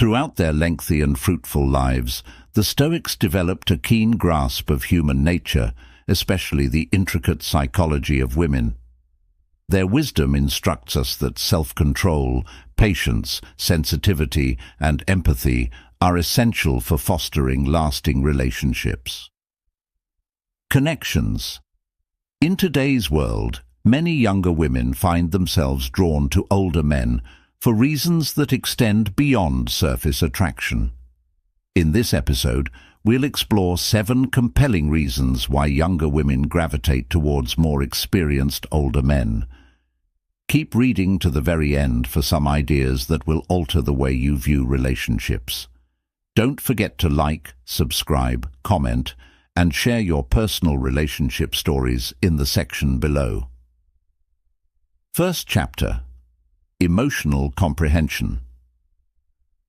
Throughout their lengthy and fruitful lives, the Stoics developed a keen grasp of human nature, especially the intricate psychology of women. Their wisdom instructs us that self-control, patience, sensitivity, and empathy are essential for fostering lasting relationships. Connections. In today's world, many younger women find themselves drawn to older men for reasons that extend beyond surface attraction. In this episode, we'll explore 7 compelling reasons why younger women gravitate towards more experienced older men. Keep reading to the very end for some ideas that will alter the way you view relationships. Don't forget to like, subscribe, comment, and share your personal relationship stories in the section below. First chapter: Emotional comprehension.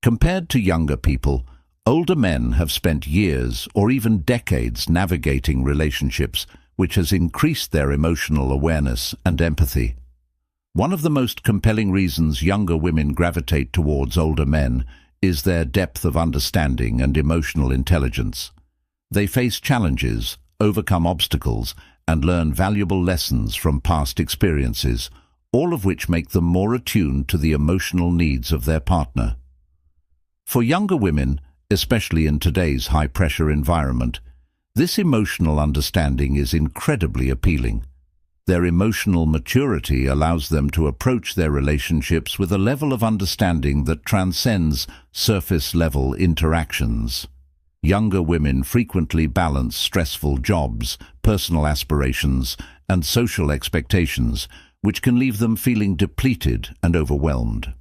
Compared to younger people, older men have spent years or even decades navigating relationships, which has increased their emotional awareness and empathy. One of the most compelling reasons younger women gravitate towards older men is their depth of understanding and emotional intelligence. They face challenges, overcome obstacles, and learn valuable lessons from past experiences, all of which make them more attuned to the emotional needs of their partner. For younger women, especially in today's high-pressure environment, this emotional understanding is incredibly appealing. Their emotional maturity allows them to approach their relationships with a level of understanding that transcends surface-level interactions. Younger women frequently balance stressful jobs, personal aspirations, and social expectations, which can leave them feeling depleted and overwhelmed.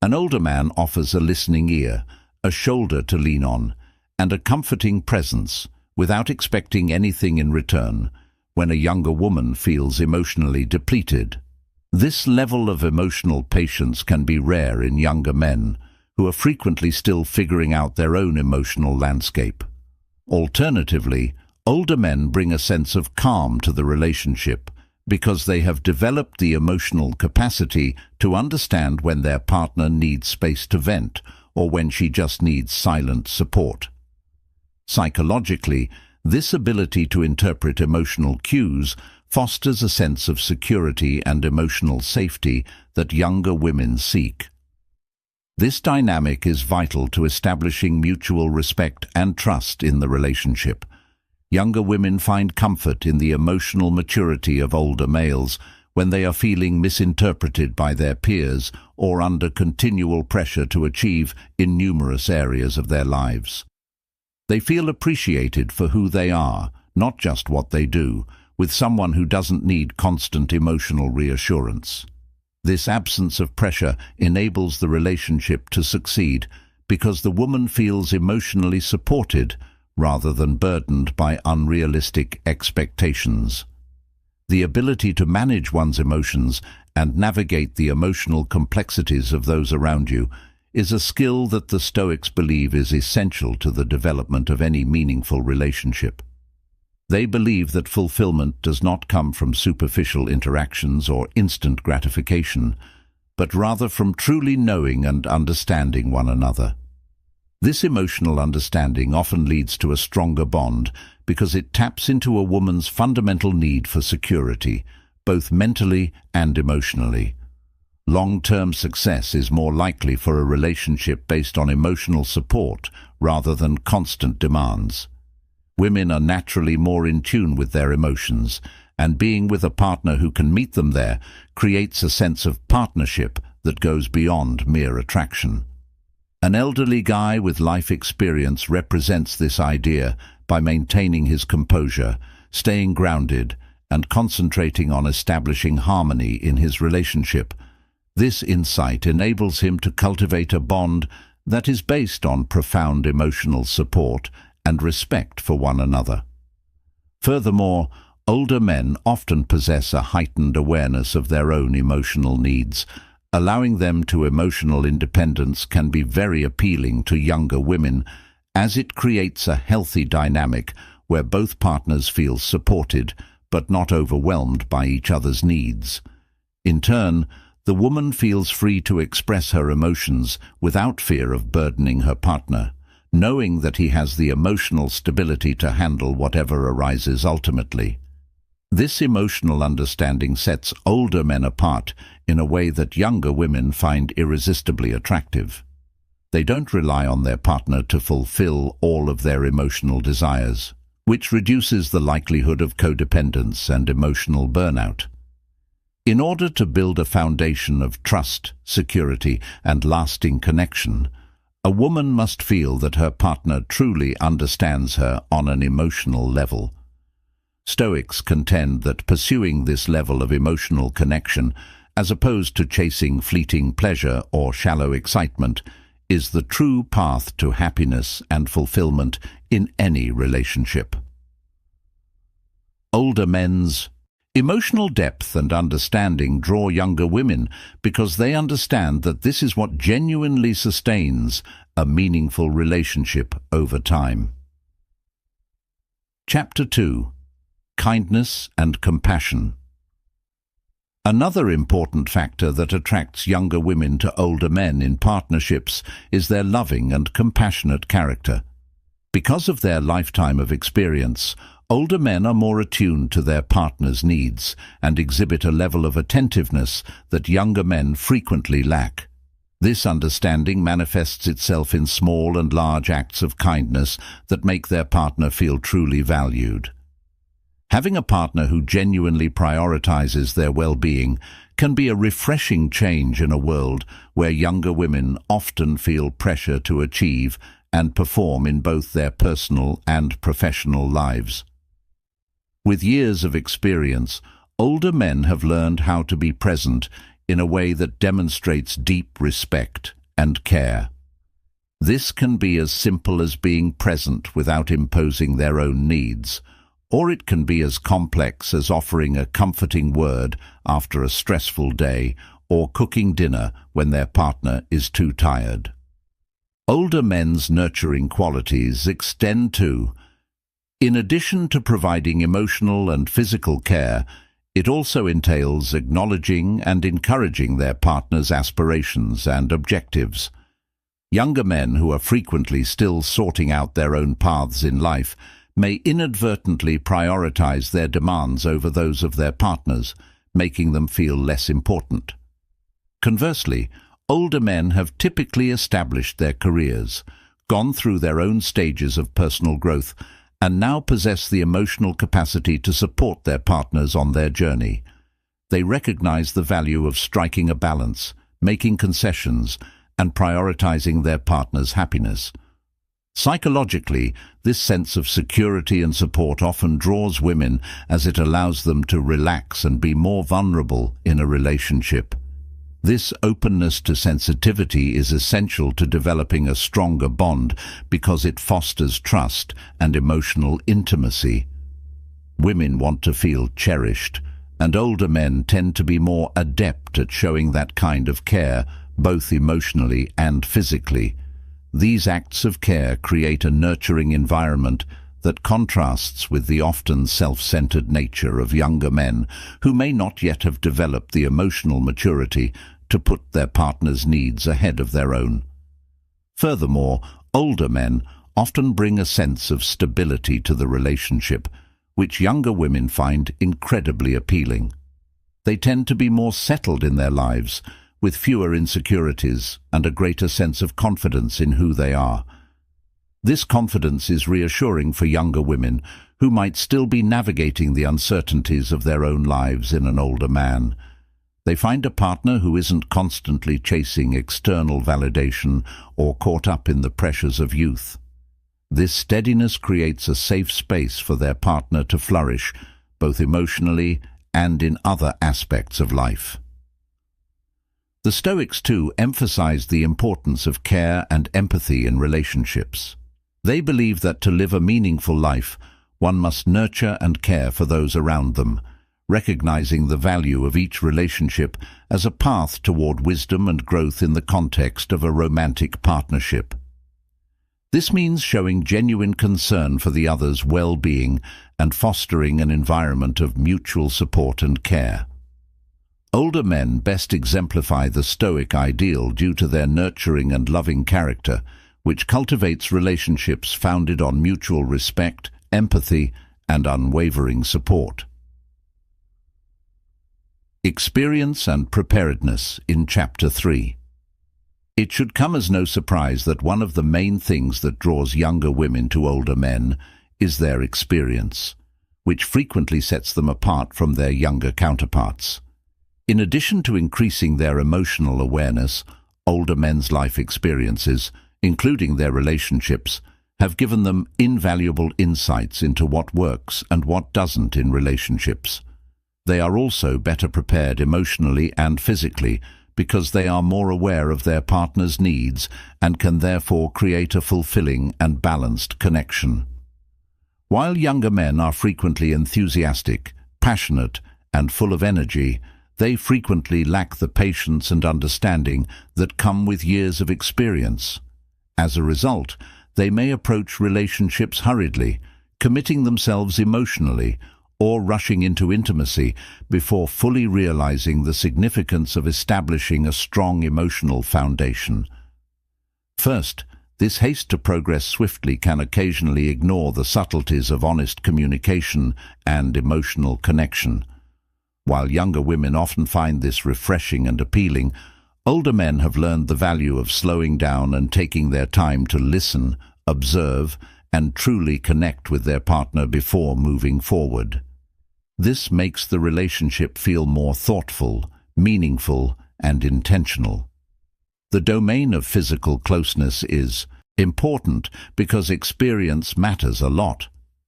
An older man offers a listening ear, a shoulder to lean on, and a comforting presence without expecting anything in return. When a younger woman feels emotionally depleted, this level of emotional patience can be rare in younger men, who are frequently still figuring out their own emotional landscape. Alternatively, older men bring a sense of calm to the relationship because they have developed the emotional capacity to understand when their partner needs space to vent or when she just needs silent support. Psychologically, this ability to interpret emotional cues fosters a sense of security and emotional safety that younger women seek. This dynamic is vital to establishing mutual respect and trust in the relationship. Younger women find comfort in the emotional maturity of older males when they are feeling misinterpreted by their peers or under continual pressure to achieve in numerous areas of their lives. They feel appreciated for who they are, not just what they do, with someone who doesn't need constant emotional reassurance. This absence of pressure enables the relationship to succeed because the woman feels emotionally supported rather than burdened by unrealistic expectations. The ability to manage one's emotions and navigate the emotional complexities of those around you is a skill that the Stoics believe is essential to the development of any meaningful relationship. They believe that fulfillment does not come from superficial interactions or instant gratification, but rather from truly knowing and understanding one another. This emotional understanding often leads to a stronger bond because it taps into a woman's fundamental need for security, both mentally and emotionally. Long-term success is more likely for a relationship based on emotional support rather than constant demands. Women are naturally more in tune with their emotions, and being with a partner who can meet them there creates a sense of partnership that goes beyond mere attraction. An elderly guy with life experience represents this idea by maintaining his composure, staying grounded, and concentrating on establishing harmony in his relationship. This insight enables him to cultivate a bond that is based on profound emotional support and respect for one another. Furthermore, older men often possess a heightened awareness of their own emotional needs. Allowing them to emotional independence can be very appealing to younger women, as it creates a healthy dynamic where both partners feel supported but not overwhelmed by each other's needs. In turn, The woman feels free to express her emotions without fear of burdening her partner, knowing that he has the emotional stability to handle whatever arises ultimately. This emotional understanding sets older men apart in a way that younger women find irresistibly attractive. They don't rely on their partner to fulfill all of their emotional desires, which reduces the likelihood of codependence and emotional burnout. In order to build a foundation of trust, security, and lasting connection, a woman must feel that her partner truly understands her on an emotional level. Stoics contend that pursuing this level of emotional connection, as opposed to chasing fleeting pleasure or shallow excitement, is the true path to happiness and fulfillment in any relationship. Older men's emotional depth and understanding draw younger women because they understand that this is what genuinely sustains a meaningful relationship over time. Chapter 2: Kindness and Compassion. Another important factor that attracts younger women to older men in partnerships is their loving and compassionate character. Because of their lifetime of experience, older men are more attuned to their partner's needs and exhibit a level of attentiveness that younger men frequently lack. This understanding manifests itself in small and large acts of kindness that make their partner feel truly valued. Having a partner who genuinely prioritizes their well-being can be a refreshing change in a world where younger women often feel pressure to achieve and perform in both their personal and professional lives. With years of experience, older men have learned how to be present in a way that demonstrates deep respect and care. This can be as simple as being present without imposing their own needs, or it can be as complex as offering a comforting word after a stressful day or cooking dinner when their partner is too tired. Older men's nurturing qualities extend to, in addition to providing emotional and physical care, it also entails acknowledging and encouraging their partner's aspirations and objectives. Younger men who are frequently still sorting out their own paths in life may inadvertently prioritize their demands over those of their partners, making them feel less important. Conversely, older men have typically established their careers, gone through their own stages of personal growth, and now possess the emotional capacity to support their partners on their journey. They recognize the value of striking a balance, making concessions, and prioritizing their partner's happiness. Psychologically, this sense of security and support often draws women as it allows them to relax and be more vulnerable in a relationship. This openness to sensitivity is essential to developing a stronger bond because it fosters trust and emotional intimacy. Women want to feel cherished, and older men tend to be more adept at showing that kind of care, both emotionally and physically. These acts of care create a nurturing environment that contrasts with the often self-centered nature of younger men who may not yet have developed the emotional maturity to put their partner's needs ahead of their own. Furthermore, older men often bring a sense of stability to the relationship, which younger women find incredibly appealing. They tend to be more settled in their lives, with fewer insecurities and a greater sense of confidence in who they are. This confidence is reassuring for younger women who might still be navigating the uncertainties of their own lives in an older man. They find a partner who isn't constantly chasing external validation or caught up in the pressures of youth. This steadiness creates a safe space for their partner to flourish, both emotionally and in other aspects of life. The Stoics, too, emphasized the importance of care and empathy in relationships. They believe that to live a meaningful life, one must nurture and care for those around them, recognizing the value of each relationship as a path toward wisdom and growth in the context of a romantic partnership. This means showing genuine concern for the other's well-being and fostering an environment of mutual support and care. Older men best exemplify the Stoic ideal due to their nurturing and loving character, which cultivates relationships founded on mutual respect, empathy, and unwavering support. Experience and preparedness in Chapter 3. It should come as no surprise that one of the main things that draws younger women to older men is their experience, which frequently sets them apart from their younger counterparts. In addition to increasing their emotional awareness, older men's life experiences, including their relationships, have given them invaluable insights into what works and what doesn't in relationships. They are also better prepared emotionally and physically because they are more aware of their partner's needs and can therefore create a fulfilling and balanced connection. While younger men are frequently enthusiastic, passionate, and full of energy, they frequently lack the patience and understanding that come with years of experience. As a result, they may approach relationships hurriedly, committing themselves emotionally, or rushing into intimacy before fully realizing the significance of establishing a strong emotional foundation. First, this haste to progress swiftly can occasionally ignore the subtleties of honest communication and emotional connection. While younger women often find this refreshing and appealing, older men have learned the value of slowing down and taking their time to listen, observe, and truly connect with their partner before moving forward. This makes the relationship feel more thoughtful, meaningful, and intentional. The domain of physical closeness is important because experience matters a lot.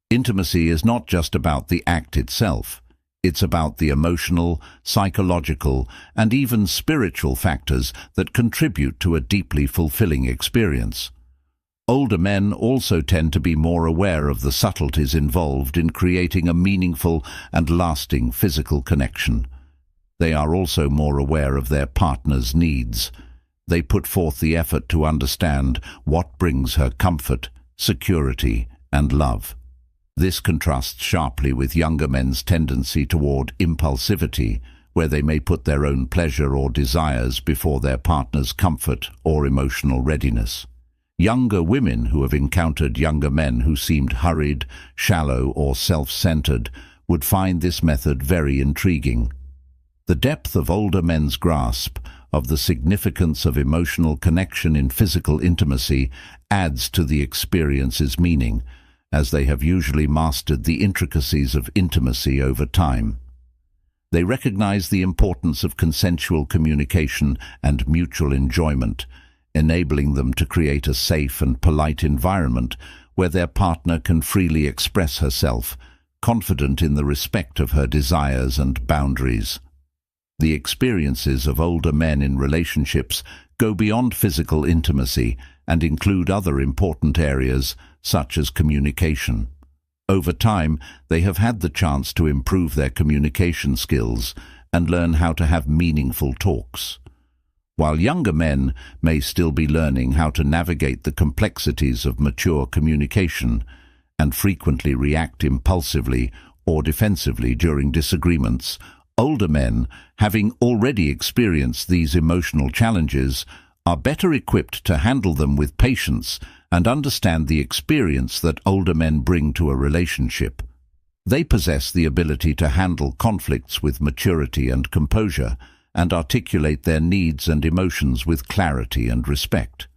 Intimacy is not just about the act itself. It's about the emotional, psychological, and even spiritual factors that contribute to a deeply fulfilling experience. Older men also tend to be more aware of the subtleties involved in creating a meaningful and lasting physical connection. They are also more aware of their partner's needs. They put forth the effort to understand what brings her comfort, security, and love. This contrasts sharply with younger men's tendency toward impulsivity, where they may put their own pleasure or desires before their partner's comfort or emotional readiness. Younger women who have encountered younger men who seemed hurried, shallow, or self-centered would find this method very intriguing. The depth of older men's grasp of the significance of emotional connection in physical intimacy adds to the experience's meaning, as they have usually mastered the intricacies of intimacy over time. They recognize the importance of consensual communication and mutual enjoyment, enabling them to create a safe and polite environment where their partner can freely express herself, confident in the respect of her desires and boundaries. The experiences of older men in relationships go beyond physical intimacy and include other important areas, such as communication. Over time, they have had the chance to improve their communication skills and learn how to have meaningful talks. While younger men may still be learning how to navigate the complexities of mature communication and frequently react impulsively or defensively during disagreements, older men, having already experienced these emotional challenges, are better equipped to handle them with patience and understand the experience that older men bring to a relationship. They possess the ability to handle conflicts with maturity and composure, and articulate their needs and emotions with clarity and respect.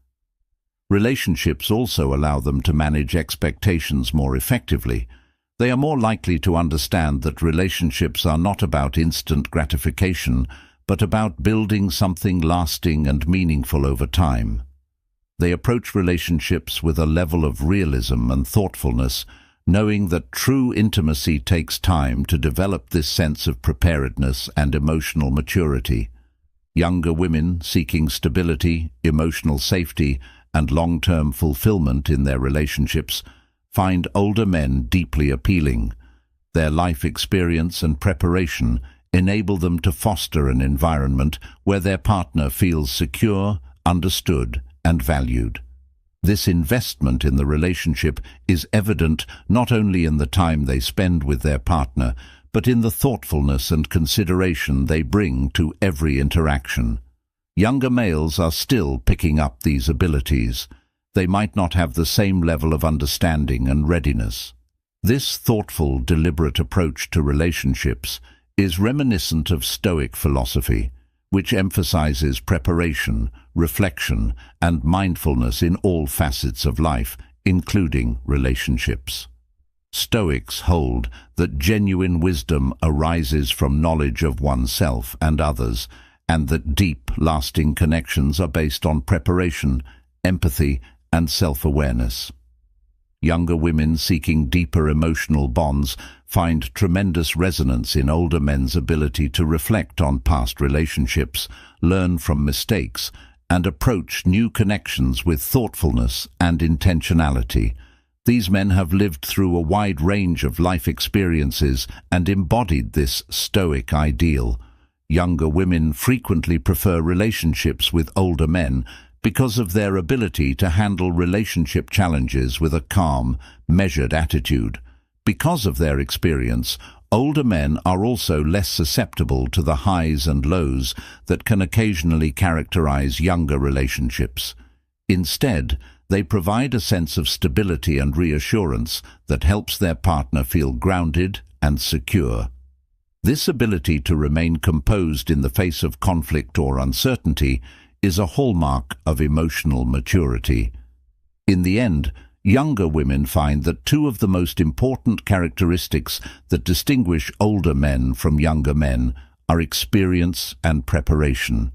Relationships also allow them to manage expectations more effectively. They are more likely to understand that relationships are not about instant gratification, but about building something lasting and meaningful over time. They approach relationships with a level of realism and thoughtfulness, knowing that true intimacy takes time to develop this sense of preparedness and emotional maturity. Younger women seeking stability, emotional safety, and long-term fulfillment in their relationships find older men deeply appealing. Their life experience and preparation enable them to foster an environment where their partner feels secure, understood, and valued. This investment in the relationship is evident not only in the time they spend with their partner, but in the thoughtfulness and consideration they bring to every interaction. Younger males are still picking up these abilities. They might not have the same level of understanding and readiness. This thoughtful, deliberate approach to relationships is reminiscent of Stoic philosophy, which emphasizes preparation, reflection, and mindfulness in all facets of life, including relationships. Stoics hold that genuine wisdom arises from knowledge of oneself and others, and that deep, lasting connections are based on preparation, empathy, and self-awareness. Younger women seeking deeper emotional bonds find tremendous resonance in older men's ability to reflect on past relationships, learn from mistakes, and approach new connections with thoughtfulness and intentionality. These men have lived through a wide range of life experiences and embodied this Stoic ideal. Younger women frequently prefer relationships with older men because of their ability to handle relationship challenges with a calm, measured attitude. Because of their experience, older men are also less susceptible to the highs and lows that can occasionally characterize younger relationships. Instead, they provide a sense of stability and reassurance that helps their partner feel grounded and secure. This ability to remain composed in the face of conflict or uncertainty is a hallmark of emotional maturity. In the end, younger women find that two of the most important characteristics that distinguish older men from younger men are experience and preparation.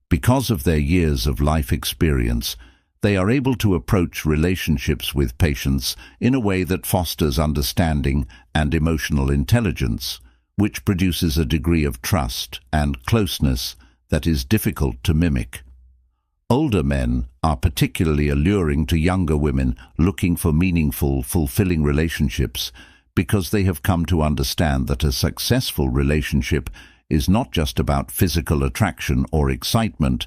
Because of their years of life experience, they are able to approach relationships with patience in a way that fosters understanding and emotional intelligence, which produces a degree of trust and closeness that is difficult to mimic. Older men are particularly alluring to younger women looking for meaningful, fulfilling relationships because they have come to understand that a successful relationship is not just about physical attraction or excitement,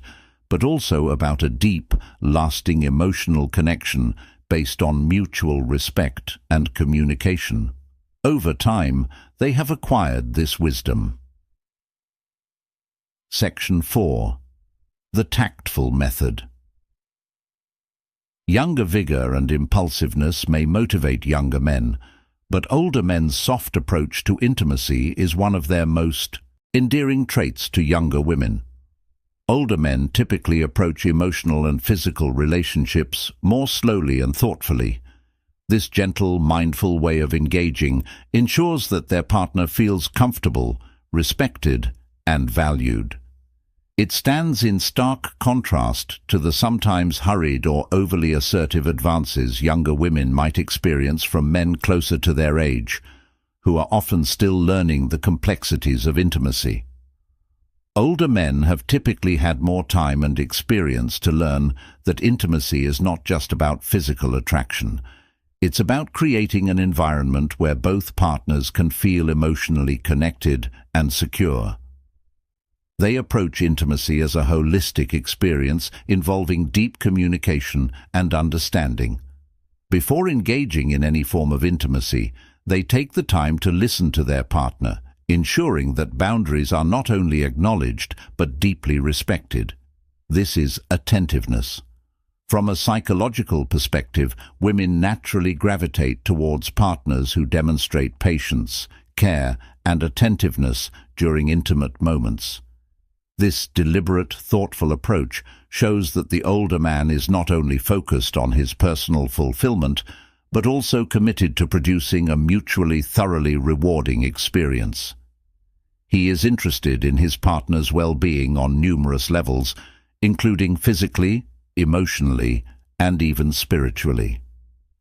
but also about a deep, lasting emotional connection based on mutual respect and communication. Over time, they have acquired this wisdom. Section 4. The tactful method. Younger vigor and impulsiveness may motivate younger men, but older men's soft approach to intimacy is one of their most endearing traits to younger women. Older men typically approach emotional and physical relationships more slowly and thoughtfully. This gentle, mindful way of engaging ensures that their partner feels comfortable, respected, and valued. It stands in stark contrast to the sometimes hurried or overly assertive advances younger women might experience from men closer to their age, who are often still learning the complexities of intimacy. Older men have typically had more time and experience to learn that intimacy is not just about physical attraction. It's about creating an environment where both partners can feel emotionally connected and secure. They approach intimacy as a holistic experience involving deep communication and understanding. Before engaging in any form of intimacy, they take the time to listen to their partner, ensuring that boundaries are not only acknowledged but deeply respected. This is attentiveness. From a psychological perspective, women naturally gravitate towards partners who demonstrate patience, care, and attentiveness during intimate moments. This deliberate, thoughtful approach shows that the older man is not only focused on his personal fulfillment, but also committed to producing a mutually thoroughly rewarding experience. He is interested in his partner's well-being on numerous levels, including physically, emotionally, and even spiritually.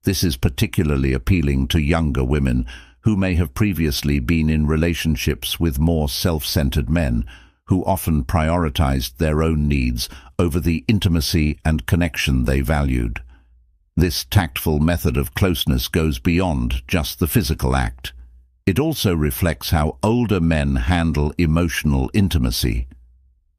This is particularly appealing to younger women who may have previously been in relationships with more self-centered men, who often prioritized their own needs over the intimacy and connection they valued. This tactful method of closeness goes beyond just the physical act. It also reflects how older men handle emotional intimacy.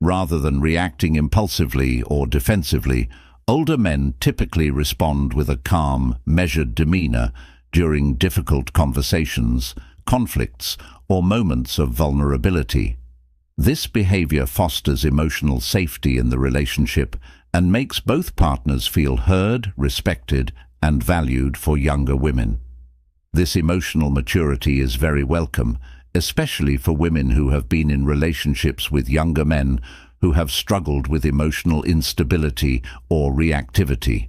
Rather than reacting impulsively or defensively, older men typically respond with a calm, measured demeanor during difficult conversations, conflicts, or moments of vulnerability. This behavior fosters emotional safety in the relationship and makes both partners feel heard, respected, and valued. For younger women, this emotional maturity is very welcome, especially for women who have been in relationships with younger men who have struggled with emotional instability or reactivity.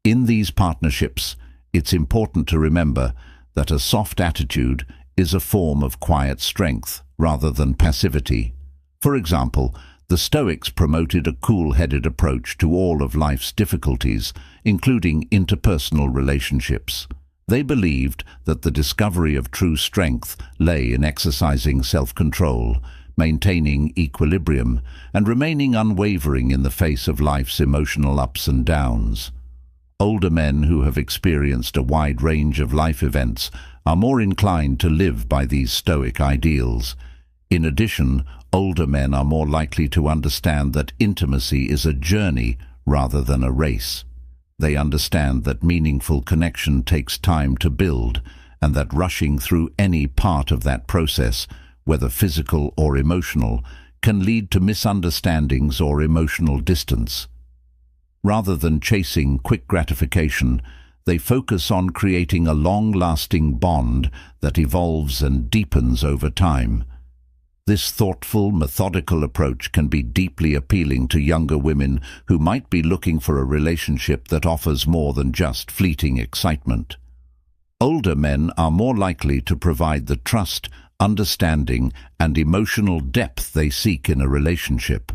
In these partnerships, it's important to remember that a soft attitude is a form of quiet strength rather than passivity. For example, the Stoics promoted a cool-headed approach to all of life's difficulties, including interpersonal relationships. They believed that the discovery of true strength lay in exercising self-control, maintaining equilibrium, and remaining unwavering in the face of life's emotional ups and downs. Older men who have experienced a wide range of life events are more inclined to live by these Stoic ideals. In addition, older men are more likely to understand that intimacy is a journey rather than a race. They understand that meaningful connection takes time to build, and that rushing through any part of that process, whether physical or emotional, can lead to misunderstandings or emotional distance. Rather than chasing quick gratification, they focus on creating a long-lasting bond that evolves and deepens over time. This thoughtful, methodical approach can be deeply appealing to younger women who might be looking for a relationship that offers more than just fleeting excitement. Older men are more likely to provide the trust, understanding, and emotional depth they seek in a relationship.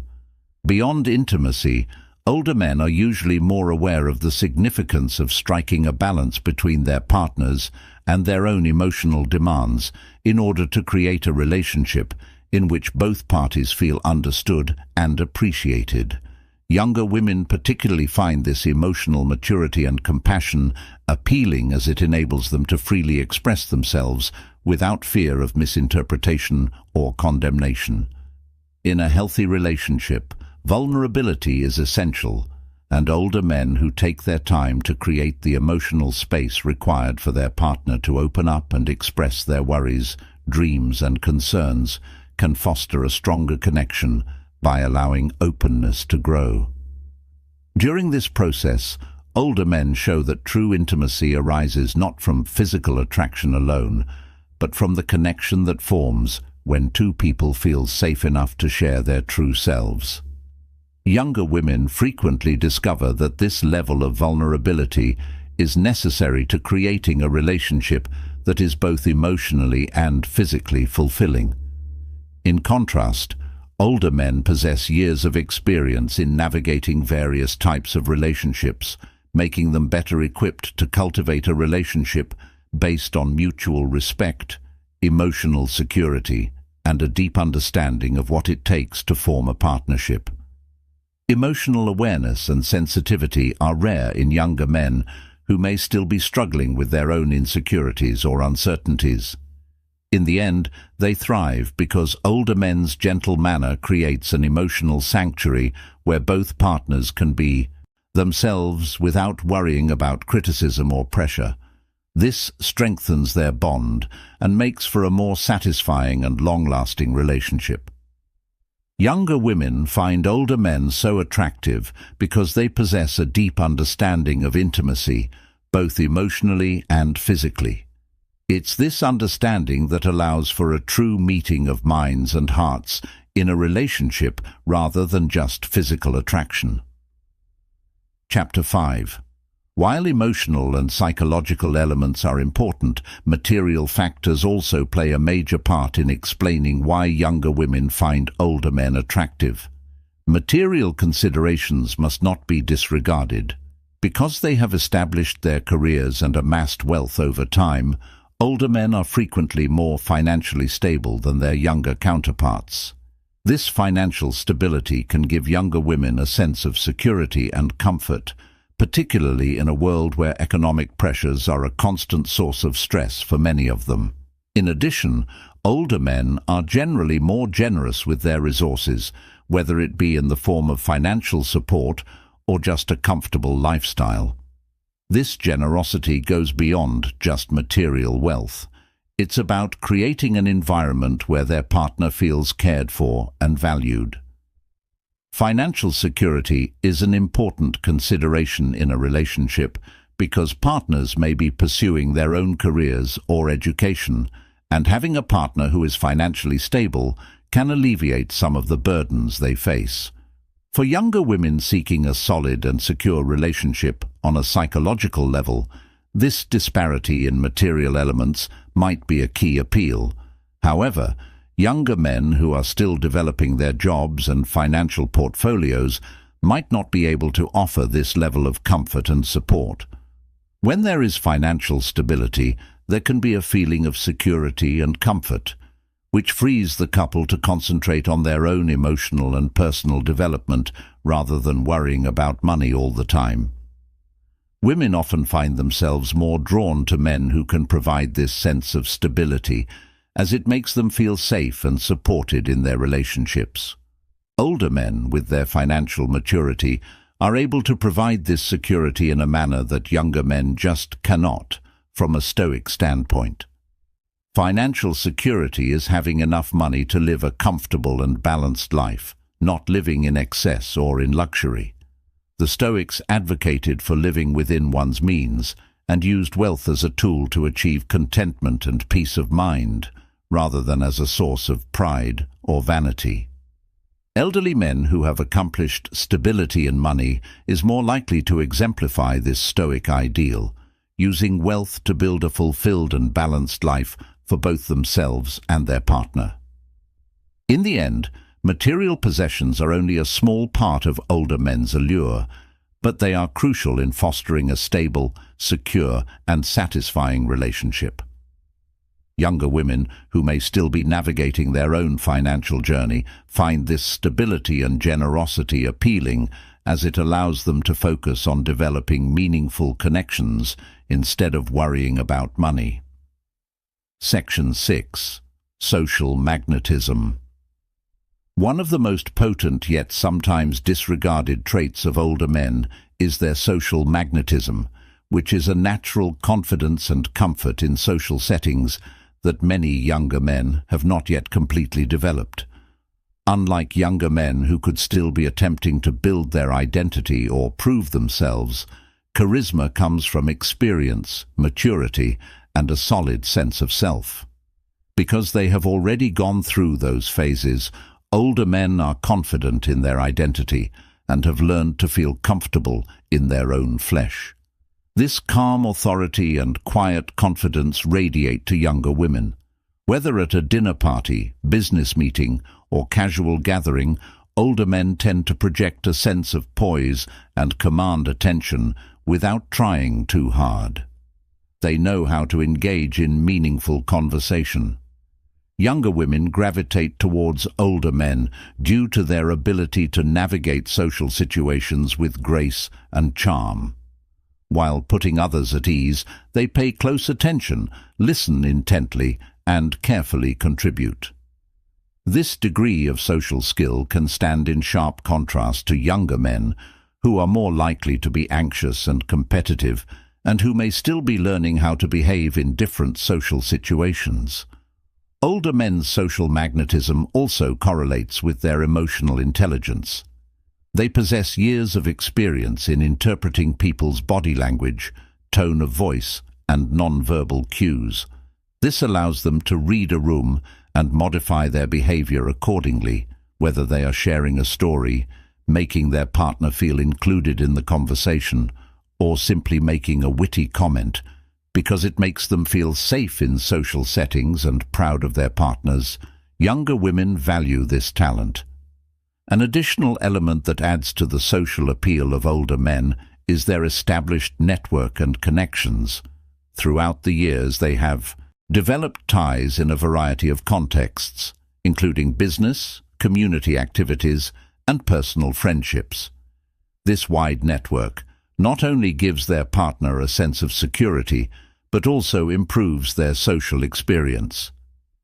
Beyond intimacy, older men are usually more aware of the significance of striking a balance between their partners and their own emotional demands in order to create a relationship in which both parties feel understood and appreciated. Younger women particularly find this emotional maturity and compassion appealing, as it enables them to freely express themselves without fear of misinterpretation or condemnation. In a healthy relationship, vulnerability is essential, and older men who take their time to create the emotional space required for their partner to open up and express their worries, dreams, and concerns can foster a stronger connection by allowing openness to grow. During this process, older men show that true intimacy arises not from physical attraction alone, but from the connection that forms when two people feel safe enough to share their true selves. Younger women frequently discover that this level of vulnerability is necessary to creating a relationship that is both emotionally and physically fulfilling. In contrast, older men possess years of experience in navigating various types of relationships, making them better equipped to cultivate a relationship based on mutual respect, emotional security, and a deep understanding of what it takes to form a partnership. Emotional awareness and sensitivity are rare in younger men who may still be struggling with their own insecurities or uncertainties. In the end, they thrive because older men's gentle manner creates an emotional sanctuary where both partners can be themselves without worrying about criticism or pressure. This strengthens their bond and makes for a more satisfying and long-lasting relationship. Younger women find older men so attractive because they possess a deep understanding of intimacy, both emotionally and physically. It's this understanding that allows for a true meeting of minds and hearts in a relationship rather than just physical attraction. Chapter 5. While emotional and psychological elements are important, material factors also play a major part in explaining why younger women find older men attractive. Material considerations must not be disregarded. Because they have established their careers and amassed wealth over time, older men are frequently more financially stable than their younger counterparts. This financial stability can give younger women a sense of security and comfort, particularly in a world where economic pressures are a constant source of stress for many of them. In addition, older men are generally more generous with their resources, whether it be in the form of financial support or just a comfortable lifestyle. This generosity goes beyond just material wealth. It's about creating an environment where their partner feels cared for and valued. Financial security is an important consideration in a relationship because partners may be pursuing their own careers or education, and having a partner who is financially stable can alleviate some of the burdens they face. For younger women seeking a solid and secure relationship on a psychological level, this disparity in material elements might be a key appeal. However, younger men who are still developing their jobs and financial portfolios might not be able to offer this level of comfort and support. When there is financial stability, there can be a feeling of security and comfort, which frees the couple to concentrate on their own emotional and personal development rather than worrying about money all the time. Women often find themselves more drawn to men who can provide this sense of stability, as it makes them feel safe and supported in their relationships. Older men, with their financial maturity, are able to provide this security in a manner that younger men just cannot, from a stoic standpoint. Financial security is having enough money to live a comfortable and balanced life, not living in excess or in luxury. The Stoics advocated for living within one's means and used wealth as a tool to achieve contentment and peace of mind, rather than as a source of pride or vanity. Elderly men who have accomplished stability in money is more likely to exemplify this Stoic ideal, using wealth to build a fulfilled and balanced life for both themselves and their partner. In the end, material possessions are only a small part of older men's allure, but they are crucial in fostering a stable, secure, and satisfying relationship. Younger women, who may still be navigating their own financial journey, find this stability and generosity appealing, as it allows them to focus on developing meaningful connections instead of worrying about money. Section 6. Social magnetism. One of the most potent yet sometimes disregarded traits of older men is their social magnetism, which is a natural confidence and comfort in social settings that many younger men have not yet completely developed. Unlike younger men who could still be attempting to build their identity or prove themselves, charisma comes from experience, maturity, and a solid sense of self. Because they have already gone through those phases, older men are confident in their identity and have learned to feel comfortable in their own flesh. This calm authority and quiet confidence radiate to younger women. Whether at a dinner party, business meeting, or casual gathering, older men tend to project a sense of poise and command attention without trying too hard. They know how to engage in meaningful conversation. Younger women gravitate towards older men due to their ability to navigate social situations with grace and charm. While putting others at ease, they pay close attention, listen intently, and carefully contribute. This degree of social skill can stand in sharp contrast to younger men, who are more likely to be anxious and competitive, and who may still be learning how to behave in different social situations. Older men's social magnetism also correlates with their emotional intelligence. They possess years of experience in interpreting people's body language, tone of voice, and nonverbal cues. This allows them to read a room and modify their behavior accordingly, whether they are sharing a story, making their partner feel included in the conversation, or simply making a witty comment, because it makes them feel safe in social settings and proud of their partners. Younger women value this talent. An additional element that adds to the social appeal of older men is their established network and connections. Throughout the years, they have developed ties in a variety of contexts, including business, community activities, and personal friendships. This wide network not only gives their partner a sense of security, but also improves their social experience.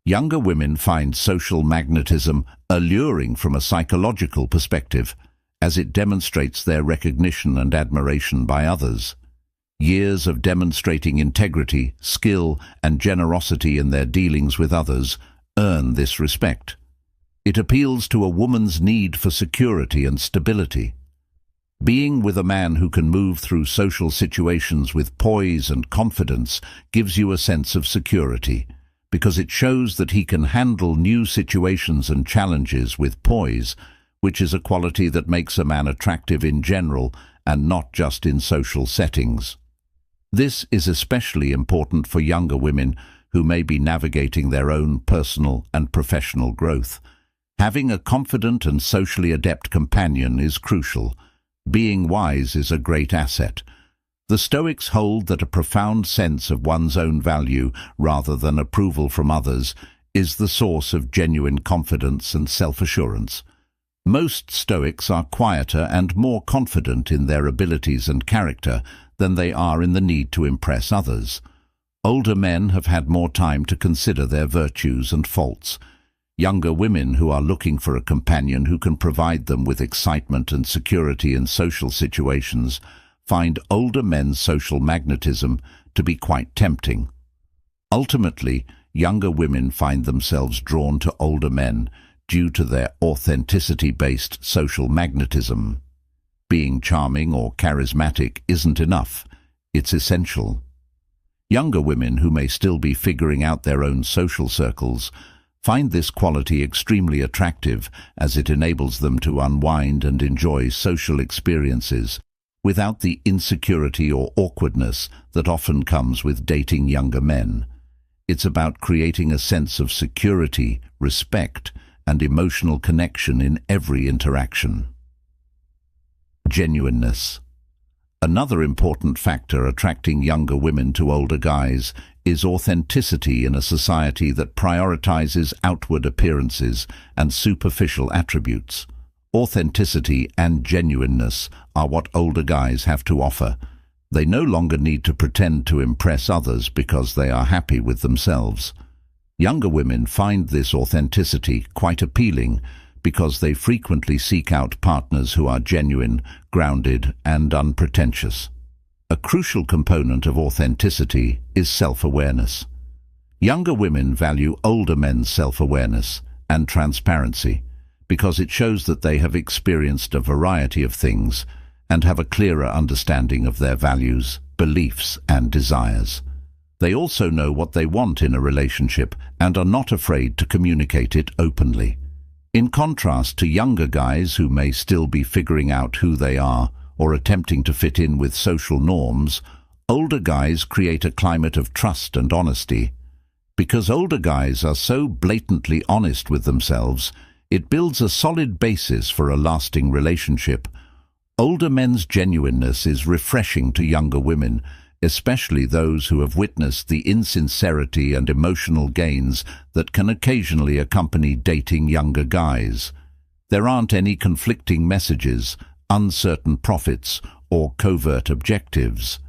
Younger women find social magnetism alluring from a psychological perspective, as it demonstrates their recognition and admiration by others. Years of demonstrating integrity, skill, and generosity in their dealings with others earn this respect. It appeals to a woman's need for security and stability. Being with a man who can move through social situations with poise and confidence gives you a sense of security, because it shows that he can handle new situations and challenges with poise, which is a quality that makes a man attractive in general and not just in social settings. This is especially important for younger women who may be navigating their own personal and professional growth. Having a confident and socially adept companion is crucial. Being wise is a great asset. The Stoics hold that a profound sense of one's own value, rather than approval from others, is the source of genuine confidence and self-assurance. Most Stoics are quieter and more confident in their abilities and character than they are in the need to impress others. Older men have had more time to consider their virtues and faults. Younger women who are looking for a companion who can provide them with excitement and security in social situations find older men's social magnetism to be quite tempting. Ultimately, younger women find themselves drawn to older men due to their authenticity-based social magnetism. Being charming or charismatic isn't enough. It's essential. Younger women who may still be figuring out their own social circles find this quality extremely attractive, as it enables them to unwind and enjoy social experiences without the insecurity or awkwardness that often comes with dating younger men. It's about creating a sense of security, respect, and emotional connection in every interaction. Genuineness. Another important factor attracting younger women to older guys is authenticity in a society that prioritizes outward appearances and superficial attributes. Authenticity and genuineness are what older guys have to offer. They no longer need to pretend to impress others because they are happy with themselves. Younger women find this authenticity quite appealing because they frequently seek out partners who are genuine, grounded, and unpretentious. A crucial component of authenticity is self-awareness. Younger women value older men's self-awareness and transparency because it shows that they have experienced a variety of things and have a clearer understanding of their values, beliefs, and desires. They also know what they want in a relationship and are not afraid to communicate it openly. In contrast to younger guys who may still be figuring out who they are or attempting to fit in with social norms, older guys create a climate of trust and honesty. Because older guys are so blatantly honest with themselves, it builds a solid basis for a lasting relationship. Older men's genuineness is refreshing to younger women, especially those who have witnessed the insincerity and emotional gains that can occasionally accompany dating younger guys. There aren't any conflicting messages, uncertain profits, or covert objectives.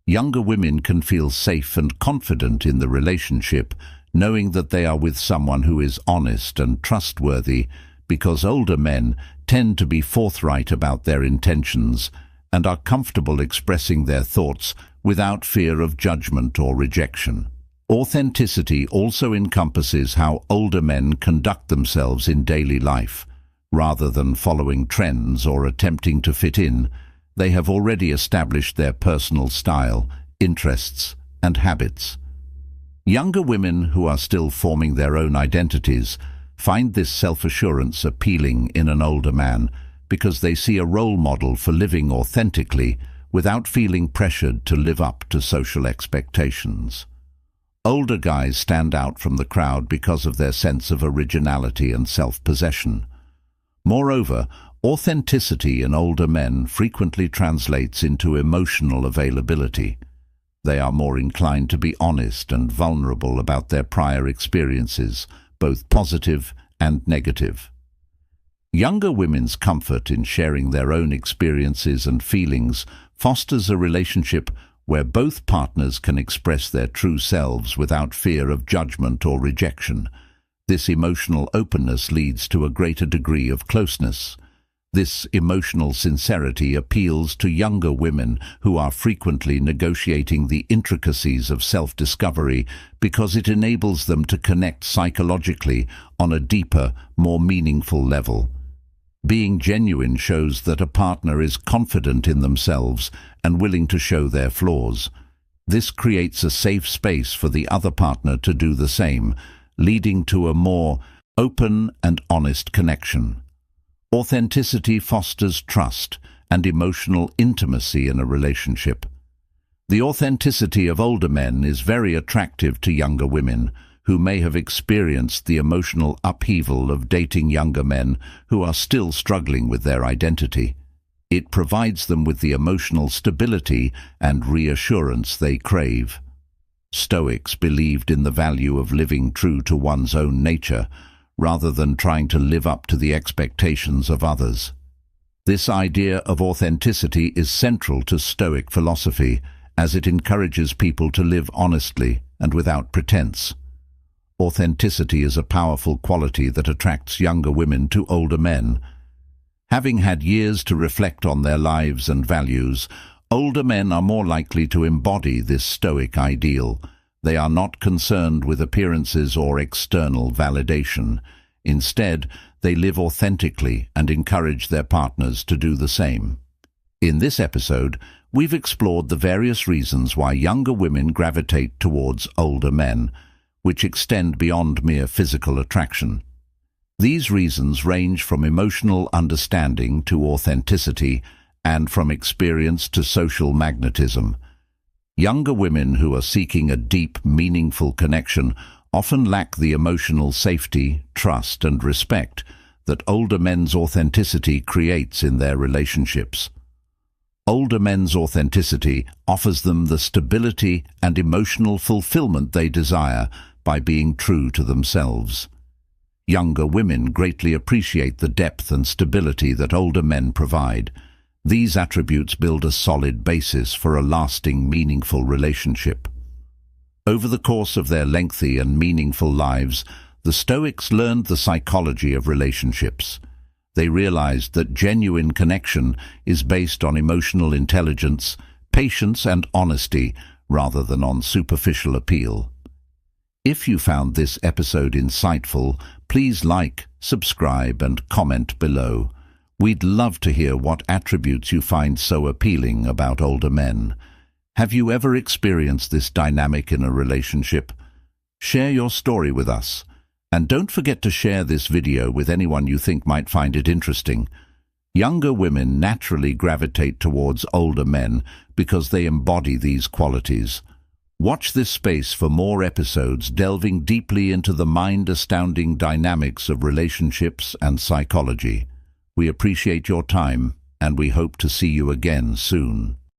Younger women can feel safe and confident in the relationship, knowing that they are with someone who is honest and trustworthy, because older men tend to be forthright about their intentions and are comfortable expressing their thoughts without fear of judgment or rejection. Authenticity also encompasses how older men conduct themselves in daily life. Rather than following trends or attempting to fit in, they have already established their personal style, interests, and habits. Younger women who are still forming their own identities find this self-assurance appealing in an older man because they see a role model for living authentically without feeling pressured to live up to social expectations. Older guys stand out from the crowd because of their sense of originality and self-possession. Moreover, authenticity in older men frequently translates into emotional availability. They are more inclined to be honest and vulnerable about their prior experiences, both positive and negative. Younger women's comfort in sharing their own experiences and feelings fosters a relationship where both partners can express their true selves without fear of judgment or rejection. This emotional openness leads to a greater degree of closeness. This emotional sincerity appeals to younger women who are frequently negotiating the intricacies of self-discovery because it enables them to connect psychologically on a deeper, more meaningful level. Being genuine shows that a partner is confident in themselves and willing to show their flaws. This creates a safe space for the other partner to do the same, leading to a more open and honest connection. Authenticity fosters trust and emotional intimacy in a relationship. The authenticity of older men is very attractive to younger women who may have experienced the emotional upheaval of dating younger men who are still struggling with their identity. It provides them with the emotional stability and reassurance they crave. Stoics believed in the value of living true to one's own nature, rather than trying to live up to the expectations of others. This idea of authenticity is central to Stoic philosophy, as it encourages people to live honestly and without pretense. Authenticity is a powerful quality that attracts younger women to older men. Having had years to reflect on their lives and values, older men are more likely to embody this Stoic ideal. They are not concerned with appearances or external validation. Instead, they live authentically and encourage their partners to do the same. In this episode, we've explored the various reasons why younger women gravitate towards older men, which extend beyond mere physical attraction. These reasons range from emotional understanding to authenticity and from experience to social magnetism. Younger women who are seeking a deep, meaningful connection often lack the emotional safety, trust, and respect that older men's authenticity creates in their relationships. Older men's authenticity offers them the stability and emotional fulfillment they desire by being true to themselves. Younger women greatly appreciate the depth and stability that older men provide. These attributes build a solid basis for a lasting, meaningful relationship. Over the course of their lengthy and meaningful lives, the Stoics learned the psychology of relationships. They realized that genuine connection is based on emotional intelligence, patience, and honesty, rather than on superficial appeal. If you found this episode insightful, please like, subscribe, and comment below. We'd love to hear what attributes you find so appealing about older men. Have you ever experienced this dynamic in a relationship? Share your story with us. And don't forget to share this video with anyone you think might find it interesting. Younger women naturally gravitate towards older men because they embody these qualities. Watch this space for more episodes delving deeply into the mind-astounding dynamics of relationships and psychology. We appreciate your time, and we hope to see you again soon.